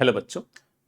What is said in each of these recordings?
Hello बच्चों।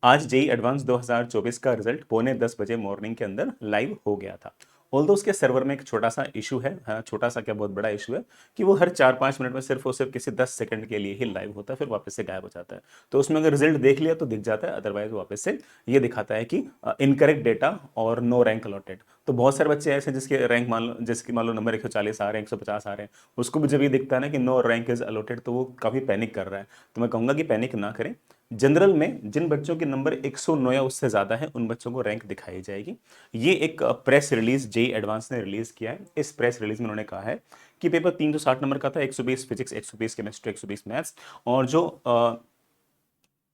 आज JEE advance 2024 का रिजल्ट पौने 10 बजे मॉर्निंग के अंदर लाइव हो गया था। ऑल्दो उसके सर्वर में एक छोटा सा इशू है, हाँ छोटा सा क्या बहुत बड़ा इशू है कि वो हर 4-5 मिनट में सिर्फ और सिर्फ किसी 10 सेकंड के लिए ही लाइव होता है, फिर वापस से गायब हो जाता है। तो उसमें अगर रिजल्ट देख लिया तो दिख जाता है, अदरवाइज वापस से ये दिखाता है कि इनकरेक्ट डेटा और नो रैंक अलॉटेड। तो बहुत सारे बच्चे ऐसे हैं जिसके रैंक मान लो, जिसके मान लो नंबर 140 आ रहे हैं, 150 आ रहे हैं, उसको भी जब ये दिखता है ना कि नो रैंक इज अलॉटेड तो वो काफी पैनिक कर रहा है। तो मैं कहूंगा कि पैनिक ना करें। जनरल में जिन बच्चों के नंबर 109 या उससे ज्यादा है उन बच्चों को रैंक दिखाई जाएगी। ये एक प्रेस रिलीज जेई एडवांस ने रिलीज किया है। इस प्रेस रिलीज में उन्होंने कहा है कि पेपर 360 नंबर का था, 120 फिजिक्स, 120 केमिस्ट्री, 120 मैथ्स, और जो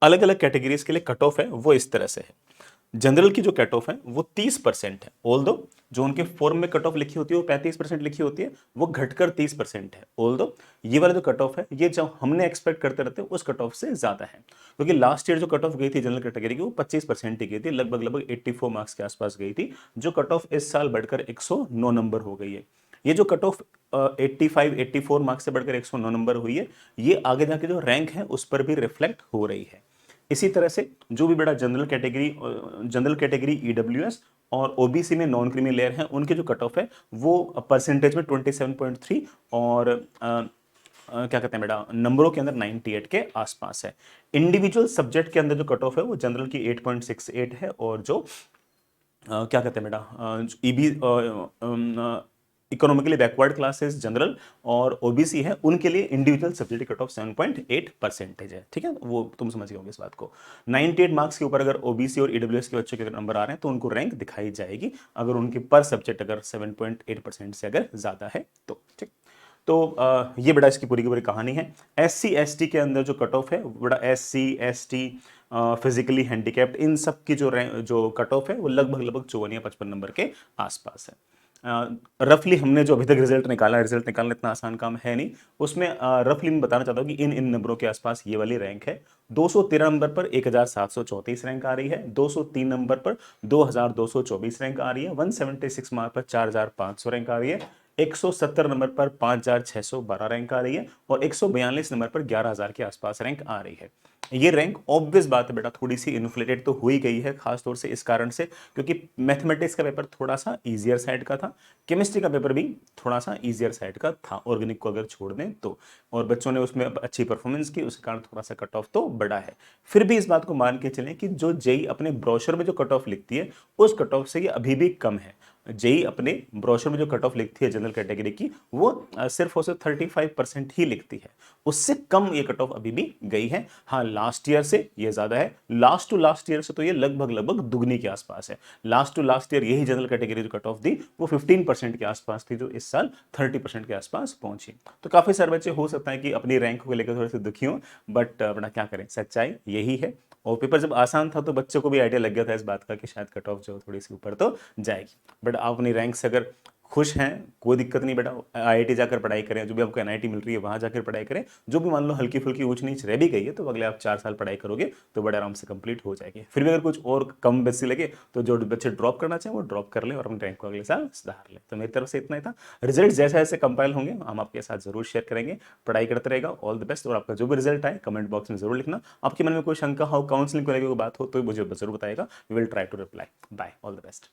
अलग अलग कैटेगरीज के लिए कट ऑफ है वो इस तरह से है। जनरल की जो कट ऑफ है वो 30% है, ऑल दो जो उनके फॉर्म में कट ऑफ लिखी होती है वो 35% लिखी होती है, वो घटकर 30% है। ऑल दो ये वाला जो कट ऑफ है ये जो हमने एक्सपेक्ट करते रहते हैं उस कट ऑफ से ज्यादा है, क्योंकि लास्ट ईयर जो कट ऑफ गई थी जनरल कैटेगरी की वो 25% ही गई थी, लगभग लगभग 84 मार्क्स के आसपास गई थी। जो कट ऑफ इस साल बढ़कर 109 नंबर हो गई है। ये जो कट ऑफ 84 मार्क्स से बढ़कर 109 नंबर हुई है, ये आगे जाके जो रैंक है उस पर भी रिफ्लेक्ट हो रही है। इसी तरह से जो भी बड़ा जनरल कैटेगरी ईडब्ल्यूएस और ओबीसी में नॉन क्रीमी लेयर है उनके जो कट ऑफ है वो परसेंटेज में 27.3 और क्या कहते हैं बेटा नंबरों के अंदर 98 के आसपास है। इंडिविजुअल सब्जेक्ट के अंदर जो कट ऑफ है वो जनरल की 8.68 है, और जो क्या कहते हैं बेटा EB economically backward classes general और ओबीसी है उनके लिए इंडिविजुअल सब्जेक्ट कट ऑफ 7.8% है। ठीक है, वो तुम समझ गए होंगे इस बात को। 98 मार्क्स के ऊपर अगर ओबीसी और ईडब्ल्यूएस के बच्चों के अगर नंबर आ रहे हैं तो उनको रैंक दिखाई जाएगी, अगर उनके पर सब्जेक्ट अगर 7.8% से अगर ज्यादा है तो। ठीक, तो ये बड़ा इसकी पूरी की पूरी कहानी है। एस सी एस टी के अंदर जो कट ऑफ है वो बड़ा S C S T physically handicapped इन सब की जो कट ऑफ है वो लगभग लगभग 54 या 55 नंबर के आसपास है। रफली हमने जो अभी तक रिजल्ट निकालना इतना आसान काम है नहीं। उसमें रफली मैं बताना चाहता हूँ कि इन इन नंबरों के आसपास ये वाली रैंक है। 213 नंबर पर 1734 रैंक आ रही है, 203 नंबर पर 2224 रैंक आ रही है, 176 मार्क पर 4500 रैंक आ रही है, 170 नंबर पर 5612 रैंक आ रही है, और 142 नंबर पर 11000 के आसपास रैंक आ रही है। ये रैंक ऑब्वियस बात है बेटा थोड़ी सी इन्फ्लेटेड तो हुई गई है, खासतौर से इस कारण से क्योंकि मैथमेटिक्स का पेपर थोड़ा सा इजियर साइड का था, केमिस्ट्री का पेपर भी थोड़ा सा इजियर साइड का था ऑर्गेनिक को अगर छोड़ दें तो, और बच्चों ने उसमें अच्छी परफॉर्मेंस की, उसके कारण थोड़ा सा कट ऑफ तो बड़ा है। फिर भी इस बात को मान के चलें कि जो जेई अपने ब्रोशर में जो कट ऑफ लिखती है उस कट ऑफ से ये अभी भी कम है। जेई अपने ब्रोशर में जो कट ऑफ लिखती है जनरल कैटेगरी की वो सिर्फ और सिर्फ 35% ही लिखती है, उससे कम ये कट ऑफ अभी भी गई है। हाँ लास्ट ईयर से ये ज्यादा है, लास्ट टू लास्ट ईयर से तो ये लगभग लगभग दुगनी के आसपास है। लास्ट टू लास्ट ईयर यही जनरल कैटेगरी जो कट ऑफ दी वो 15% के आसपास थी, जो इस साल 30% के आसपास पहुंची। तो काफी सारे बच्चे हो सकता है कि अपनी रैंक को लेकर थोड़े से दुखी हों, बट अपना क्या करें, सच्चाई यही है। और पेपर जब आसान था तो बच्चों को भी आइडिया लग गया था इस बात का कि शायद कट ऑफ जो थोड़ी सी ऊपर तो जाएगी। बट आप अपनी रैंक से अगर खुश हैं कोई दिक्कत नहीं बेटा, आईआईटी जाकर पढ़ाई करें, जो भी आपको एनआईटी मिल रही है वहां जाकर पढ़ाई करें। जो भी मान लो हल्की फुल्की ऊंच नीच रह भी गई है तो अगले आप 4 साल पढ़ाई करोगे तो बड़े आराम से कंप्लीट हो जाएगी। फिर भी अगर कुछ और कम बेसी लगे तो जो बच्चे ड्रॉप करना चाहें वो ड्रॉप कर लें और अपने रैंक को अगले साल सुधार लें। तो मेरी तरफ से इतना ही था। रिजल्ट जैसे जैसे कंपाइल होंगे हम आपके साथ जरूर शेयर करेंगे। पढ़ाई करते रहेगा, ऑल द बेस्ट। और आपका जो भी रिजल्ट आए कमेंट बॉक्स में जरूर लिखना। आपके मन में कोई शंका हो, काउंसलिंग को लेकर कोई बात हो तो मुझे जरूर बताएगा। We will try to reply. Bye, all the best.